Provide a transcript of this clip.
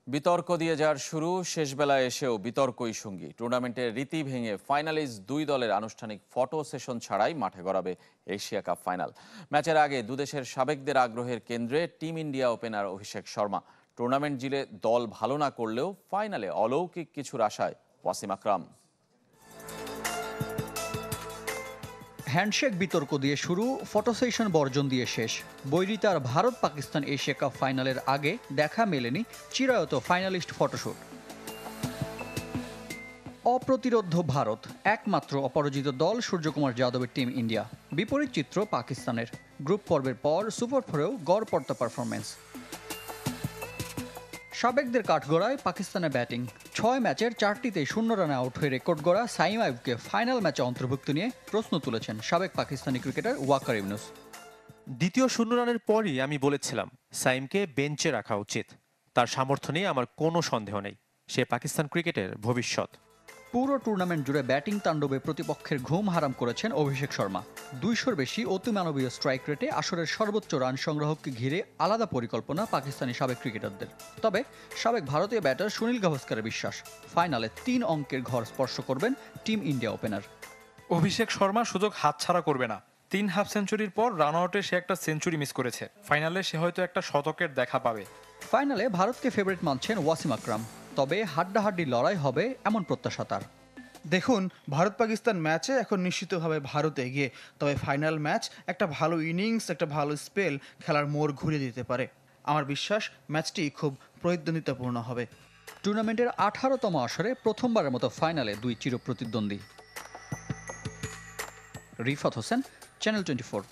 বিতর্ক দিয়ে যার শুরু, শেষ বেলায় এসেও বিতর্কই সঙ্গী। টুর্নামেন্টের রীতি ভেঙে ফাইনালিস্ট দুই দলের আনুষ্ঠানিক ফটো সেশন ছাড়াই মাঠে গড়াবে এশিয়া কাপ ফাইনাল। ম্যাচের আগে দুদেশের সাবেকদের আগ্রহের কেন্দ্রে team India opener Abhishek Sharma. Tournament জিলে দল ভালো না করলেও ফাইনালে অলৌকিক কিছুর আশায় ওয়াসিম আকরাম। হ্যান্ডশেক বিতর্ক দিয়ে শুরু, ফটো সেশন বর্জন দিয়ে শেষ। বৈরিতার ভারত পাকিস্তান এশিয়া কাপ ফাইনালের আগে দেখা মেলেনি চিরায়ত ফাইনালিস্ট ফটোশুট। অপ্রতিরোধ্য ভারত, একমাত্র অপরাজিত দল সূর্যকুমার যাদবের টিম ইন্ডিয়া। বিপরীত চিত্র পাকিস্তানের। গ্রুপ পর্বের পর সুপার ফোরেও গড়পড়তা পারফরমেন্স। সাবেকদের কাঠগড়ায় পাকিস্তানের ব্যাটিং। ৬ ম্যাচের ৪টিতেই ০ রানে আউট হয়ে রেকর্ড গড়া সাইম আইয়ুবকে ফাইনাল ম্যাচে অন্তর্ভুক্ত নিয়ে প্রশ্ন তুলেছেন সাবেক পাকিস্তানি ক্রিকেটার ওয়াকার ইউনুস। দ্বিতীয় ০ রানের পরই আমি বলেছিলাম সাইমকে বেঞ্চে রাখা উচিত। তার সামর্থ্য নিয়ে আমার কোনো সন্দেহ নেই, সে পাকিস্তান ক্রিকেটের ভবিষ্যৎ। পুরো টুর্নামেন্ট জুড়ে ব্যাটিং তাণ্ডবে প্রতিপক্ষের ঘুম হারাম করেছেন অভিষেক শর্মা। ২০০-র বেশি অতিমানবীয় স্ট্রাইক রেটে আসরের সর্বোচ্চ রান সংগ্রাহককে ঘিরে আলাদা পরিকল্পনা পাকিস্তানি সাবেক ক্রিকেটারদের। তবে সাবেক ভারতীয় ব্যাটার সুনীল গাভাস্কারের বিশ্বাস, ফাইনালে ৩ অঙ্কের ঘর স্পর্শ করবেন team India opener. Abhishek Sharma সুযোগ হাতছাড়া করবে না। ৩ হাফ সেঞ্চুরির পর রান আউটে সে একটা সেঞ্চুরি মিস করেছে। ফাইনালে সে হয়তো একটা শতকের দেখা পাবে। ফাইনালে ভারতকে ফেভারিট মানছেন ওয়াসিম আকরাম, তবে হাড্ডাহাড্ডি লড়াই হবে এমন প্রত্যাশা তার। দেখুন, ভারত পাকিস্তান ম্যাচে এখন নিশ্চিতভাবে ভারত এগিয়ে, তবে ফাইনাল ম্যাচ একটা ভালো ইনিংস, একটা ভালো স্পেল খেলার মোড় ঘুরিয়ে দিতে পারে। আমার বিশ্বাস ম্যাচটি খুব প্রতিদ্বন্দ্বিতাপূর্ণ হবে। টুর্নামেন্টের ১৮তম আসরে প্রথমবারের মতো ফাইনালে দুই চিরপ্রতিদ্বন্দ্বী। রিফাত হোসেন, চ্যানেল 24।